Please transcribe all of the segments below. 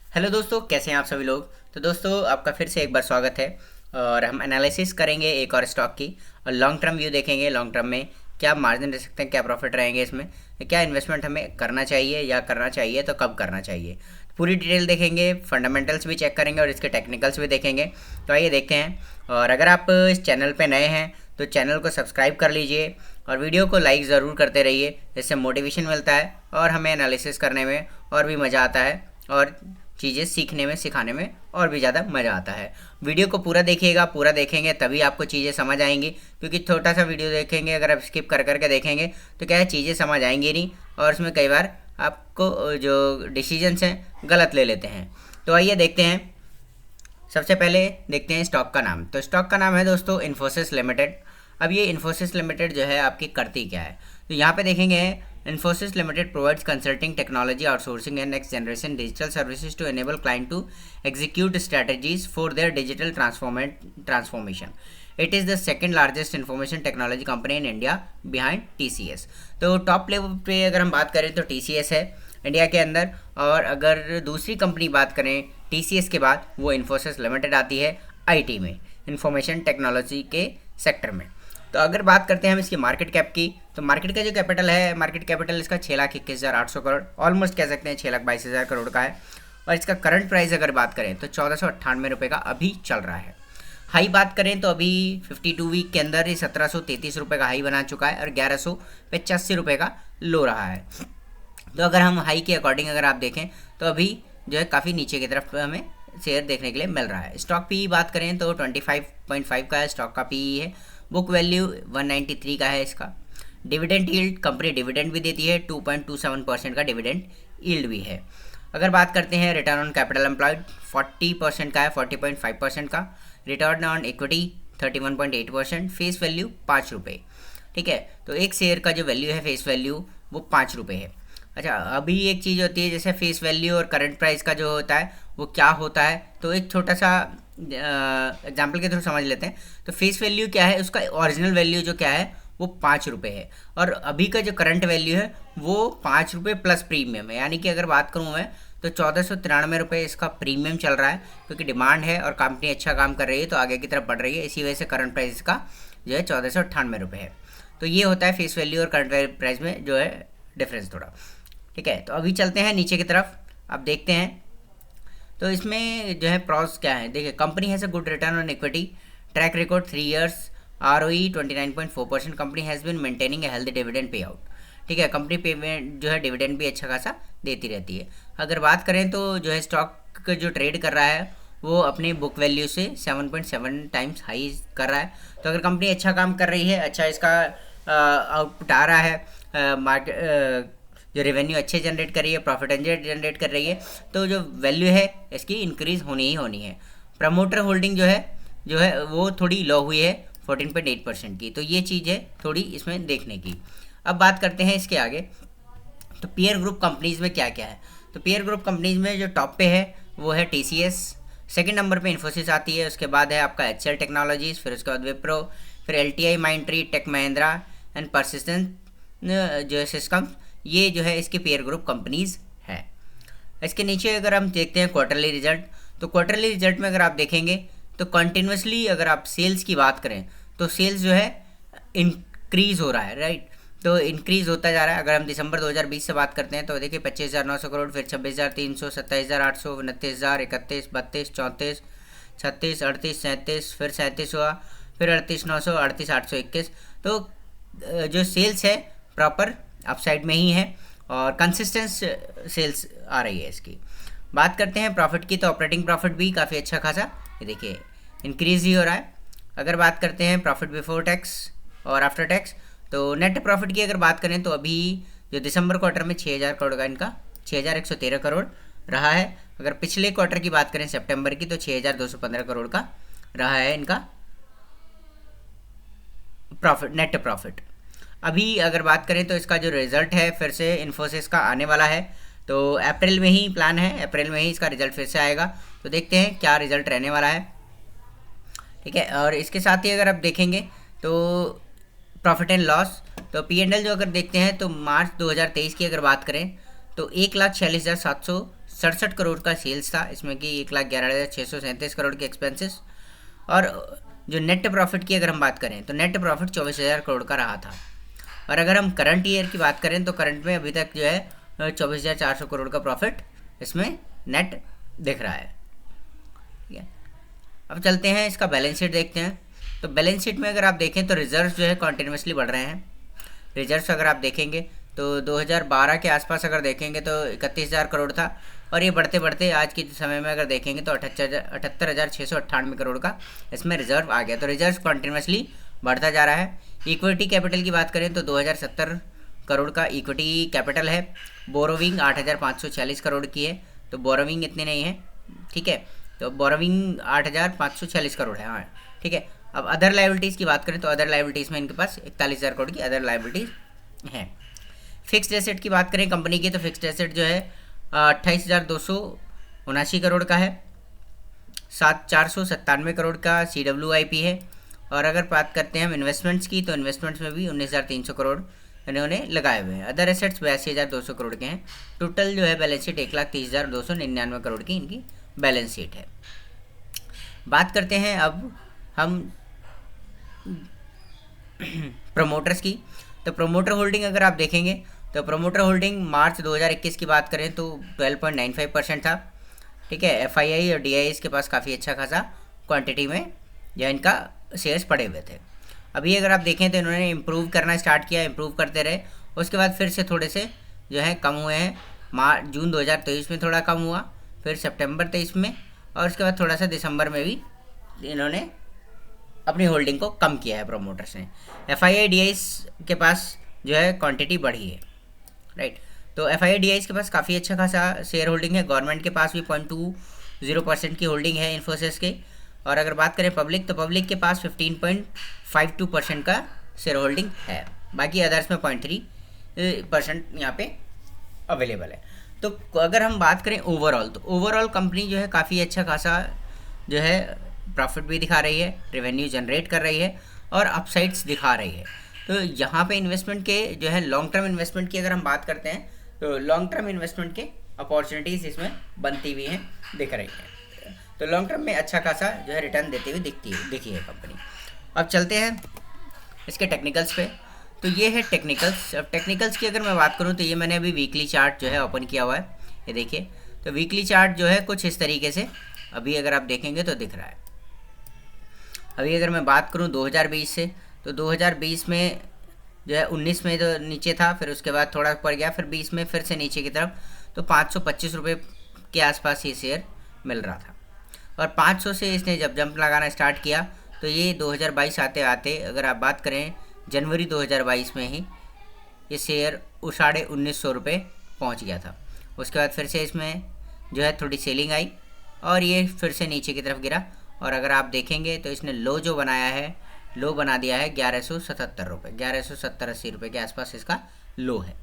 Hello दोस्तों, कैसे हैं आप सभी लोग। तो दोस्तों, आपका फिर से एक बार स्वागत है। और हम एनालिसिस करेंगे एक और स्टॉक की, और लॉन्ग टर्म व्यू देखेंगे। लॉन्ग टर्म में क्या मार्जिन रह सकते हैं, क्या प्रॉफिट रहेंगे इसमें, क्या इन्वेस्टमेंट हमें करना चाहिए, या करना चाहिए तो कब करना चाहिए। पूरी डिटेल देखेंगे, फंडामेंटल्स भी चेक करेंगे और इसके टेक्निकल्स भी देखेंगे। तो आइए देखते हैं। और अगर आप इस चैनल पर नए हैं तो चैनल को सब्सक्राइब कर लीजिए और वीडियो को लाइक ज़रूर करते रहिए। इससे मोटिवेशन मिलता है और हमें एनालिसिस करने में और भी मज़ा आता है, और चीज़ें सीखने में सिखाने में और भी ज़्यादा मज़ा आता है। वीडियो को पूरा देखिएगा, पूरा देखेंगे तभी आपको चीज़ें समझ आएंगी। क्योंकि छोटा सा वीडियो देखेंगे, अगर आप स्किप कर करके देखेंगे तो क्या है, चीज़ें समझ आएंगी नहीं, और उसमें कई बार आपको जो डिसीजंस हैं गलत ले लेते हैं। तो आइए देखते हैं। सबसे पहले देखते हैं स्टॉक का नाम। तो स्टॉक का नाम है दोस्तों इन्फोसिस लिमिटेड। अब ये इन्फोसिस लिमिटेड जो है आपकी करती क्या है, तो यहाँ पे देखेंगे Infosys limited provides consulting technology outsourcing and next generation digital services to enable client to execute strategies for their digital transformation. It is the second largest information technology company in India behind TCS. तो top level पे अगर हम बात करें तो TCS है India के अंदर, और अगर दूसरी कंपनी बात करें टीसीएस के बाद, वो इन्फोसिस लिमिटेड आती है आईटी में, इंफॉर्मेशन टेक्नोलॉजी के सेक्टर में। तो अगर बात करते हैं हम इसकी मार्केट कैप की, तो मार्केट का जो कैपिटल है, मार्केट कैपिटल इसका 6,21,800 करोड़, ऑलमोस्ट कह सकते हैं 6,22,000 करोड़ का है। और इसका करंट प्राइस अगर बात करें तो 1498 रुपये का अभी चल रहा है। हाई बात करें तो अभी 52 वीक के अंदर ही 1733 रुपये का हाई बना चुका है और 1185 रुपये का लो रहा है। तो अगर हम हाई के अकॉर्डिंग अगर आप देखें तो अभी जो है काफ़ी नीचे की तरफ हमें शेयर देखने के लिए मिल रहा है। स्टॉक पी बात करें तो 25.5 का है स्टॉक का पी है। बुक वैल्यू 193 का है इसका। डिविडेंड यील्ड, कंपनी डिविडेंड भी देती है, 2.27% का डिविडेंड यील्ड भी है। अगर बात करते हैं रिटर्न ऑन कैपिटल एम्प्लॉयड 40% का है, 40.5% का। Return on equity 31.8%। Face value 5 रुपये। ठीक है, तो एक शेयर का जो वैल्यू है फेस वैल्यू वो 5 रुपये है। अच्छा, अभी एक चीज़ होती है जैसे फेस वैल्यू और करंट प्राइस का जो होता है वो क्या होता है, तो एक छोटा सा एग्जाम्पल के थ्रू समझ लेते हैं। तो फेस वैल्यू क्या है, उसका ओरिजिनल वैल्यू जो क्या है वो 5 रुपये है, और अभी का जो करंट वैल्यू है वो 5 रुपये प्लस प्रीमियम है। यानी कि अगर बात करूँ मैं तो 1493 रुपये इसका प्रीमियम चल रहा है, क्योंकि डिमांड है और कंपनी अच्छा काम कर रही है तो आगे की तरफ बढ़ रही है, इसी वजह से करंट प्राइस का जो है 1498 रुपये है। तो ये होता है फेस वैल्यू और करंट प्राइस में जो है डिफरेंस थोड़ा। ठीक है, तो अभी चलते हैं नीचे की तरफ, आप देखते हैं। तो इसमें जो है प्रॉस क्या है, देखिए company has a good return on equity, track record 3 years, ROE 29.4%। Company has been maintaining a healthy dividend pay out. ठीक है, कंपनी पेमेंट जो है डिविडेंड भी अच्छा खासा देती रहती है। अगर बात करें तो जो है स्टॉक जो ट्रेड कर रहा है वो अपनी बुक वैल्यू से 7.7 टाइम्स हाई कर रहा है। तो अगर कंपनी अच्छा काम कर रही है, अच्छा इसका आउटपुट आ रहा है, मार्केट जो रेवेन्यू अच्छे जनरेट कर रही है, प्रॉफिट जनरेट कर रही है, तो जो वैल्यू है इसकी इंक्रीज़ होनी ही होनी है। प्रमोटर होल्डिंग जो है वो थोड़ी लो हुई है 14.8% की, तो ये चीज़ है थोड़ी इसमें देखने की। अब बात करते हैं इसके आगे, तो पीयर ग्रुप कंपनीज़ में क्या क्या है। तो पीयर ग्रुप कंपनीज़ में जो टॉप पे है वो है TCS, सेकंड नंबर पे इन्फोसिस आती है, उसके बाद है आपका HCL टेक्नोलॉजीज़, फिर उसके बाद विप्रो, फिर LTI, माइंडट्री, टेक महिंद्रा एंड परसिस्टेंट जो है सिस्टम। ये जो है इसके पेयर ग्रुप कंपनीज़ है। इसके नीचे अगर हम देखते हैं क्वार्टरली रिजल्ट, तो क्वार्टरली रिजल्ट में अगर आप देखेंगे तो कंटिन्यूसली अगर आप सेल्स की बात करें तो सेल्स जो है इंक्रीज़ हो रहा है, राइट। तो इंक्रीज़ होता जा रहा है। अगर हम दिसंबर 2020 से बात करते हैं तो देखिए 25,900 करोड़, फिर 26,300, 27,800, 29,000, 31, 32, 34, 36, 38, 37, फिर 37 हुआ, फिर 38,900, 38,821। तो जो सेल्स है प्रॉपर अपसाइड में ही है और कंसिस्टेंस सेल्स आ रही है इसकी। बात करते हैं प्रॉफिट की, तो ऑपरेटिंग प्रॉफिट भी काफ़ी अच्छा खासा ये देखिए इंक्रीज़ ही हो रहा है। अगर बात करते हैं प्रॉफिट बिफोर टैक्स और आफ्टर टैक्स, तो नेट प्रॉफिट की अगर बात करें तो अभी जो दिसंबर क्वार्टर में 6,000 करोड़ का इनका 6,113 करोड़ रहा है। अगर पिछले क्वार्टर की बात करें सितंबर की, तो 6,215 करोड़ का रहा है इनका प्रॉफिट, नेट प्रॉफिट। अभी अगर बात करें तो इसका जो रिज़ल्ट है फिर से इन्फोसिस का आने वाला है, तो अप्रैल में ही प्लान है, अप्रैल में ही इसका रिज़ल्ट फिर से आएगा। तो देखते हैं क्या रिज़ल्ट रहने वाला है। ठीक है, और इसके साथ ही अगर आप देखेंगे तो प्रॉफिट एंड लॉस, तो P&L जो अगर देखते हैं तो मार्च 2023 की अगर बात करें तो 1,46,700 67 करोड़ का सेल्स था, इसमें कि 1,11,637 करोड़ के एक्सपेंसेस। और जो नेट प्रॉफिट की अगर हम बात करें तो नेट प्रॉफिट 24,000 करोड़ का रहा था। और अगर हम करंट ईयर की बात करें तो करंट में अभी तक जो है 24,400 करोड़ का प्रॉफिट इसमें नेट दिख रहा है। ठीक है, अब चलते हैं इसका बैलेंस शीट देखते हैं। तो बैलेंस शीट में अगर आप देखें तो रिजर्व्स जो है कॉन्टिन्यूसली बढ़ रहे हैं। रिजर्व्स अगर आप देखेंगे तो 2012 के आसपास अगर देखेंगे तो 31,000 करोड़ था, और ये बढ़ते बढ़ते आज के समय में अगर देखेंगे तो 78,698 करोड़ का इसमें रिजर्व आ गया। तो रिजर्व कॉन्टिन्यूसली बढ़ता जा रहा है। इक्विटी कैपिटल की बात करें तो 2070 करोड़ का इक्विटी कैपिटल है। बोरोविंग 8,546 करोड़ की है, तो बोरोविंग इतने नहीं है। ठीक है, तो बोरोविंग 8,546 करोड़ है। हाँ ठीक है। अब अदर लाइबिलिटीज़ की बात करें तो अदर लाइबिलिटीज़ में इनके पास 41,000 करोड़ की अदर लाइबिलिटीज़ हैं। फिक्स्ड एसेट की बात करें कंपनी की तो फिक्स्ड एसेट जो है 28,279 करोड़ का है। 497 करोड़ का CWIP है। और अगर बात करते हैं हम इन्वेस्टमेंट्स की तो इन्वेस्टमेंट्स में भी 19,300 करोड़ इन्होंने लगाए हुए हैं। अदर एसेट्स 82,200 करोड़ के हैं। टोटल जो है बैलेंस शीट 1,30,299 करोड़ की इनकी बैलेंस शीट है। बात करते हैं अब हम प्रमोटर्स की। तो प्रमोटर होल्डिंग अगर आप देखेंगे तो प्रमोटर होल्डिंग मार्च 2021 की बात करें तो 12.95% था। ठीक है, FII और DIIs के पास काफ़ी अच्छा खासा क्वांटिटी में या इनका शेयर्स पड़े हुए थे। अभी अगर आप देखें तो इन्होंने इम्प्रूव करना स्टार्ट किया, इम्प्रूव करते रहे, उसके बाद फिर से थोड़े से जो है कम हुए हैं। जून 2023 में थोड़ा कम हुआ, फिर सितंबर 23 में, और उसके बाद थोड़ा सा दिसंबर में भी इन्होंने अपनी होल्डिंग को कम किया है प्रमोटर्स ने। FII DIIs के पास जो है क्वांटिटी बढ़ी है। राइट, तो FII DIIs के पास काफ़ी अच्छा खासा शेयर होल्डिंग है। गवर्नमेंट के पास भी 0.20% की होल्डिंग है इन्फोसिस की। और अगर बात करें पब्लिक तो पब्लिक के पास 15.52% का शेयर होल्डिंग है। बाकी अदर्स में 0.3% यहाँ पे अवेलेबल है। तो अगर हम बात करें ओवरऑल तो ओवरऑल कंपनी जो है काफ़ी अच्छा खासा जो है प्रॉफिट भी दिखा रही है, रेवेन्यू जनरेट कर रही है और अपसाइड्स दिखा रही है। तो यहाँ पे इन्वेस्टमेंट के जो है लॉन्ग टर्म इन्वेस्टमेंट की अगर हम बात करते हैं तो लॉन्ग टर्म इन्वेस्टमेंट के अपॉर्चुनिटीज़ इसमें बनती हुई हैं, दिख रही हैं। तो लॉन्ग टर्म में अच्छा खासा जो है रिटर्न देती हुई दिखी है कंपनी। अब चलते हैं इसके टेक्निकल्स पे। तो ये है टेक्निकल्स। अब टेक्निकल्स की अगर मैं बात करूँ तो ये मैंने अभी वीकली चार्ट जो है ओपन किया हुआ है, ये देखिए। तो वीकली चार्ट जो है कुछ इस तरीके से अभी अगर आप देखेंगे तो दिख रहा है। अभी अगर मैं बात करूं 2020 से तो 2020 में जो है 19 में तो नीचे था, फिर उसके बाद थोड़ा ऊपर गया, फिर 20 में फिर से नीचे की तरफ। तो 525 रुपये के आसपास ये शेयर मिल रहा था। और 500 से इसने जब जंप लगाना स्टार्ट किया तो ये 2022 आते आते अगर आप बात करें जनवरी 2022 में ही ये शेयर 1950 रुपये पहुँच गया था। उसके बाद फिर से इसमें जो है थोड़ी सेलिंग आई और ये फिर से नीचे की तरफ गिरा। और अगर आप देखेंगे तो इसने लो जो बनाया है, लो बना दिया है 1177 रुपये, 1170-80 रुपये के आसपास इसका लो है।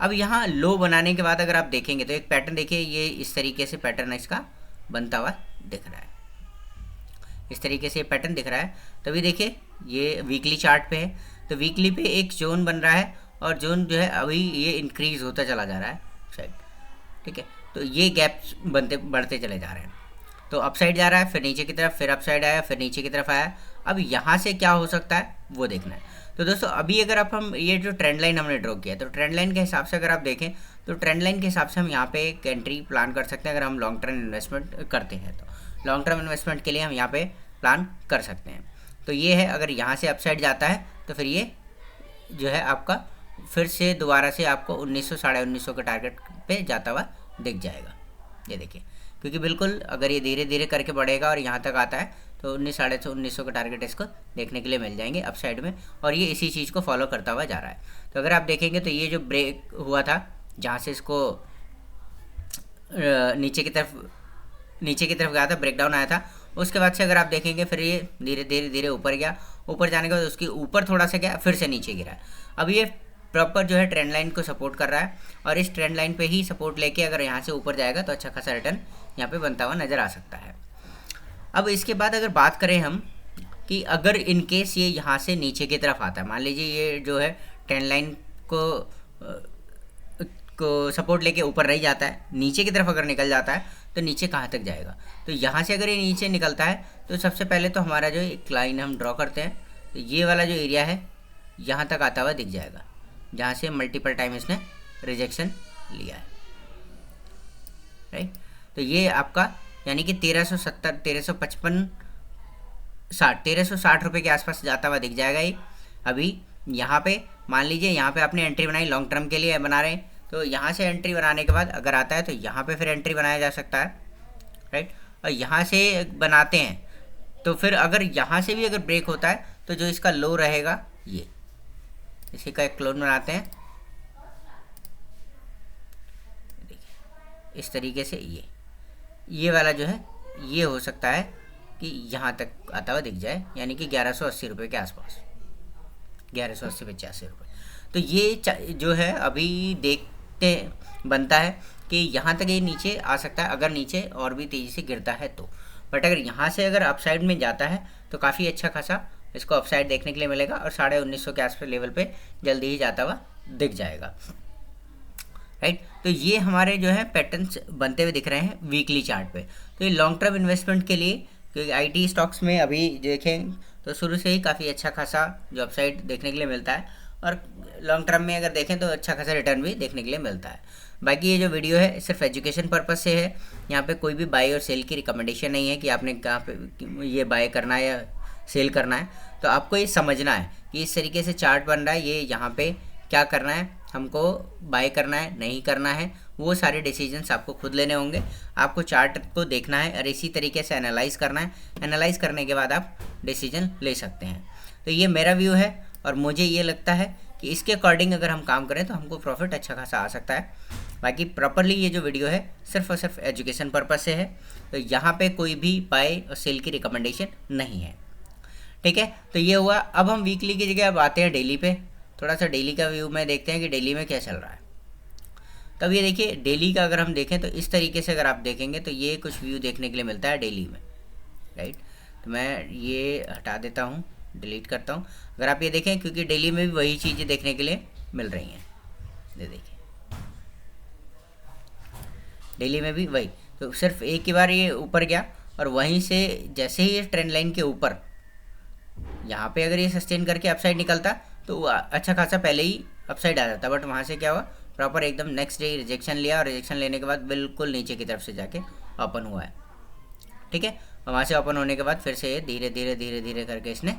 अब यहाँ लो बनाने के बाद अगर आप देखेंगे तो एक पैटर्न देखिए, ये इस तरीके से पैटर्न इसका बनता हुआ दिख रहा है। इस तरीके से पैटर्न दिख रहा है। तभी देखिए ये वीकली चार्ट पे है, तो वीकली पे एक जोन बन रहा है और जोन जो है अभी ये इंक्रीज़ होता चला जा रहा है साइड। ठीक है, तो ये गैप्स बढ़ते चले जा रहे हैं। तो अपसाइड जा रहा है, फिर नीचे की तरफ, फिर अपसाइड आया, फिर नीचे की तरफ आया। अब यहाँ से क्या हो सकता है वो देखना है। तो दोस्तों अभी अगर हम ये जो ट्रेंड लाइन हमने ड्रॉ किया तो ट्रेंड लाइन के हिसाब से अगर आप देखें तो ट्रेंड लाइन के हिसाब से हम यहाँ पे एक एंट्री प्लान कर सकते हैं। अगर हम लॉन्ग टर्म इन्वेस्टमेंट करते हैं तो लॉन्ग टर्म इन्वेस्टमेंट के लिए हम यहाँ पे प्लान कर सकते हैं। तो ये है, अगर यहाँ से अपसाइड जाता है तो फिर ये जो है आपका फिर से दोबारा से आपको 1900 साढ़े 1900 के टारगेट पे जाता हुआ दिख जाएगा। ये देखिए, क्योंकि बिल्कुल अगर ये धीरे धीरे करके बढ़ेगा और यहाँ तक आता है तो 1900 का टारगेट इसको देखने के लिए मिल जाएंगे अप साइड में। और ये इसी चीज़ को फॉलो करता हुआ जा रहा है। तो अगर आप देखेंगे तो ये जो ब्रेक हुआ था जहाँ से इसको नीचे की तरफ गया था, ब्रेकडाउन आया था, उसके बाद से अगर आप देखेंगे फिर ये धीरे धीरे ऊपर गया। ऊपर जाने के बाद उसके ऊपर थोड़ा सा गया, फिर से नीचे गिरा। अब ये प्रॉपर जो है ट्रेंड लाइन को सपोर्ट कर रहा है और इस ट्रेंड लाइन पे ही सपोर्ट लेके अगर यहाँ से ऊपर जाएगा तो अच्छा खासा रिटर्न यहाँ पे बनता हुआ नज़र आ सकता है। अब इसके बाद अगर बात करें हम कि अगर इन केस ये यहाँ से नीचे की तरफ आता है, मान लीजिए ये जो है ट्रेंड लाइन को सपोर्ट लेके ऊपर रह जाता है, नीचे की तरफ अगर निकल जाता है तो नीचे कहाँ तक जाएगा। तो यहाँ से अगर ये नीचे निकलता है तो सबसे पहले तो हमारा जो एक लाइन हम ड्रॉ करते हैं, तो ये वाला जो एरिया है यहाँ तक आता हुआ दिख जाएगा, जहाँ से मल्टीपल टाइम इसने रिजेक्शन लिया है, राइट। तो ये आपका यानी कि 1370 1355 1360 रुपये के आसपास जाता हुआ दिख जाएगा ये। अभी यहाँ पे मान लीजिए यहाँ पे आपने एंट्री बनाई, लॉन्ग टर्म के लिए बना रहे हैं, तो यहाँ से एंट्री बनाने के बाद अगर आता है तो यहाँ पे फिर एंट्री बनाया जा सकता है, राइट। और यहाँ से बनाते हैं तो फिर अगर यहाँ से भी अगर ब्रेक होता है तो जो इसका लो रहेगा ये, इसी का एक क्लोन बनाते हैं, देखिए इस तरीके से ये वाला जो है ये हो सकता है कि यहाँ तक आता हुआ दिख जाए, यानी कि 1180 रुपये के आसपास, 1180-85 रुपये। तो ये जो है अभी देखते बनता है कि यहाँ तक ये नीचे आ सकता है अगर नीचे और भी तेज़ी से गिरता है तो। बट अगर यहाँ से अगर अपसाइड में जाता है तो काफ़ी अच्छा खासा इसको अपसाइड देखने के लिए मिलेगा और 1950 के आसपास लेवल पे जल्दी ही जाता हुआ दिख जाएगा, राइट। तो ये हमारे जो है पैटर्न्स बनते हुए दिख रहे हैं वीकली चार्ट पे। तो ये लॉन्ग टर्म इन्वेस्टमेंट के लिए, क्योंकि आईटी स्टॉक्स में अभी देखें तो शुरू से ही काफ़ी अच्छा खासा जो अपसाइड देखने के लिए मिलता है, और लॉन्ग टर्म में अगर देखें तो अच्छा खासा रिटर्न भी देखने के लिए मिलता है। बाकी ये जो वीडियो है सिर्फ एजुकेशन पर्पस से है, यहाँ पे कोई भी बाय और सेल की रिकमेंडेशन नहीं है कि आपने कहाँ पे ये बाय करना है या सेल करना है। तो आपको ये समझना है कि इस तरीके से चार्ट बन रहा है, ये यहाँ पे क्या करना है, हमको बाय करना है नहीं करना है, वो सारे डिसीजंस आपको खुद लेने होंगे। आपको चार्ट को देखना है और इसी तरीके से एनालाइज करना है, एनालाइज करने के बाद आप डिसीजन ले सकते हैं। तो ये मेरा व्यू है और मुझे ये लगता है कि इसके अकॉर्डिंग अगर हम काम करें तो हमको प्रॉफिट अच्छा खासा आ सकता है। बाकी प्रॉपरली ये जो वीडियो है सिर्फ और सिर्फ एजुकेशन पर्पस से है, तो यहाँ पे कोई भी बाय और सेल की रिकमेंडेशन नहीं है, ठीक है। तो ये हुआ। अब हम वीकली की जगह अब आते हैं डेली पे, थोड़ा सा डेली का व्यू में देखते हैं कि डेली में क्या चल रहा है। तब ये देखिए डेली का अगर हम देखें तो इस तरीके से अगर आप देखेंगे तो ये कुछ व्यू देखने के लिए मिलता है डेली में, राइट। तो मैं ये हटा देता हूँ, डिलीट करता हूँ। अगर आप ये देखें, क्योंकि डेली में भी वही चीज़ें देखने के लिए मिल रही हैं, ये देखिए डेली में भी वही। तो सिर्फ एक ही बार ये ऊपर गया और वहीं से जैसे ही ये ट्रेंड लाइन के ऊपर यहाँ पे अगर ये सस्टेन करके अपसाइड निकलता तो अच्छा खासा पहले ही अपसाइड आ जाता, बट वहाँ से क्या हुआ, प्रॉपर एकदम नेक्स्ट डे रिजेक्शन लिया और रिजेक्शन लेने के बाद बिल्कुल नीचे की तरफ से जाके ओपन हुआ है, ठीक है। और वहाँ से ओपन होने के बाद फिर से ये धीरे धीरे धीरे धीरे करके इसने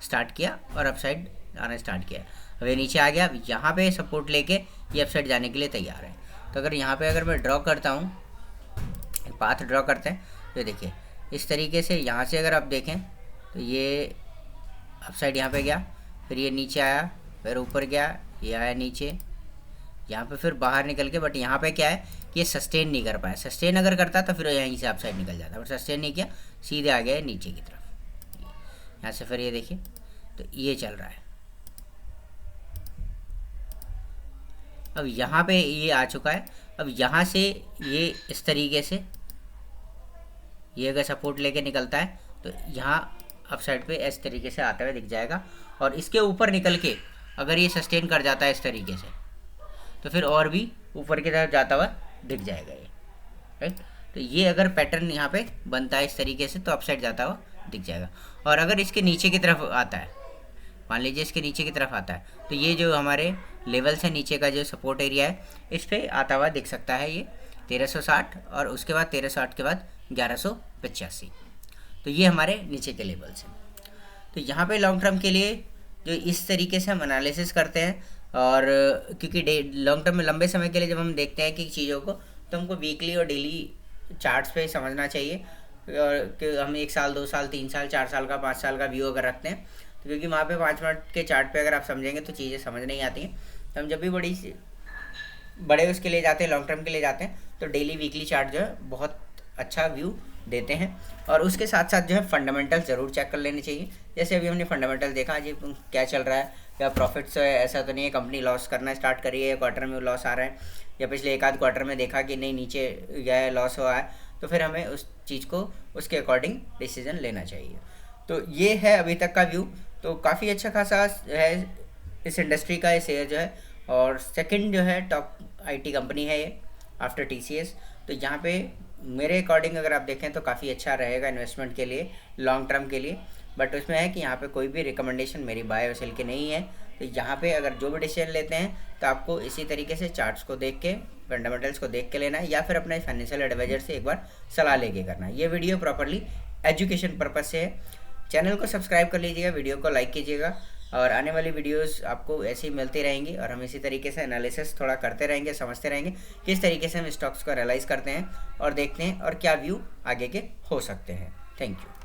स्टार्ट किया और अपसाइड आना स्टार्ट किया। अब ये नीचे आ गया, अब यहाँ पे सपोर्ट लेके ये अपसाइड जाने के लिए तैयार है। तो अगर यहाँ पे अगर मैं ड्रॉ करता हूँ, पाथ ड्रॉ करते हैं, तो देखिए इस तरीके से यहाँ से अगर आप देखें तो ये अपसाइड यहाँ पे गया, फिर ये नीचे आया, फिर ऊपर गया, ये आया नीचे, यहाँ पे फिर बाहर निकल के, बट यहाँ पे क्या है कि ये सस्टेन नहीं कर पाया। सस्टेन अगर करता तो फिर यहीं से अपसाइड निकल जाता, बट सस्टेन नहीं किया, सीधे आ गया नीचे की तरफ। यहाँ से फिर ये देखिए तो ये चल रहा है। अब यहाँ पे ये आ चुका है। अब यहाँ से ये इस तरीके से ये अगर सपोर्ट लेके निकलता है तो यहाँ अपसाइड पे इस तरीके से आता हुआ दिख जाएगा, और इसके ऊपर निकल के अगर ये सस्टेन कर जाता है इस तरीके से तो फिर और भी ऊपर की तरफ जाता हुआ दिख जाएगा ये, राइट। तो ये अगर पैटर्न यहाँ पे बनता है इस तरीके से तो अपसाइड जाता हुआ दिख जाएगा। और अगर इसके नीचे की तरफ आता है, मान लीजिए इसके नीचे की तरफ आता है, तो ये जो हमारे लेवल से नीचे का जो सपोर्ट एरिया है इस पर आता हुआ दिख सकता है ये 1360, और उसके बाद 1360 के बाद 1185। तो ये हमारे नीचे के लेवल्स हैं। तो यहाँ पे लॉन्ग टर्म के लिए जो इस तरीके से हम एनालिसिस करते हैं, और क्योंकि लॉन्ग टर्म में लंबे समय के लिए जब हम देखते हैं कि चीज़ों को, तो हमको वीकली और डेली चार्ट्स पे समझना चाहिए। और कि हम 1 साल 2 साल 3 साल 4 साल का 5 साल का व्यू अगर रखते हैं तो क्योंकि वहाँ पे 5 मिनट के चार्ट पे अगर आप समझेंगे तो चीज़ें समझ नहीं आती हैं। तो हम जब भी बड़े उसके लिए जाते हैं, लॉन्ग टर्म के लिए जाते हैं, तो डेली वीकली चार्ट जो है बहुत अच्छा व्यू देते हैं। और उसके साथ साथ जो है फंडामेंटल ज़रूर चेक कर लेने चाहिए। जैसे अभी हमने फंडामेंटल देखा जी क्या चल रहा है, या प्रॉफिट्स है, ऐसा तो नहीं है कंपनी लॉस करना स्टार्ट करी है, क्वार्टर में लॉस आ रहा है, या पिछले 1 आध क्वार्टर में देखा कि नहीं नीचे गया है, लॉस हुआ है, तो फिर हमें उस चीज़ को उसके अकॉर्डिंग डिसीजन लेना चाहिए। तो ये है अभी तक का व्यू। तो काफ़ी अच्छा खासा है इस इंडस्ट्री का ये शेयर जो है। और सेकंड जो है टॉप आईटी कंपनी है ये, आफ्टर टीसीएस। तो यहाँ पे मेरे अकॉर्डिंग अगर आप देखें तो काफ़ी अच्छा रहेगा इन्वेस्टमेंट के लिए, लॉन्ग टर्म के लिए। बट उसमें है कि यहाँ पे कोई भी रिकमेंडेशन मेरी बाय और सेल की नहीं है। तो यहाँ पे अगर जो भी डिसीजन लेते हैं तो आपको इसी तरीके से चार्ट्स को देख के, फंडामेंटल्स को देख के लेना है, या फिर अपने फाइनेंशियल एडवाइजर से एक बार सलाह लेके करना है। ये वीडियो प्रॉपरली एजुकेशन पर्पज से है। चैनल को सब्सक्राइब कर लीजिएगा, वीडियो को लाइक कीजिएगा, और आने वाली वीडियोस आपको ऐसे ही मिलती रहेंगी। और हम इसी तरीके से एनालिसिस थोड़ा करते रहेंगे, समझते रहेंगे किस तरीके से हम स्टॉक्स को एनालाइज करते हैं और देखते हैं और क्या व्यू आगे के हो सकते हैं। Thank you.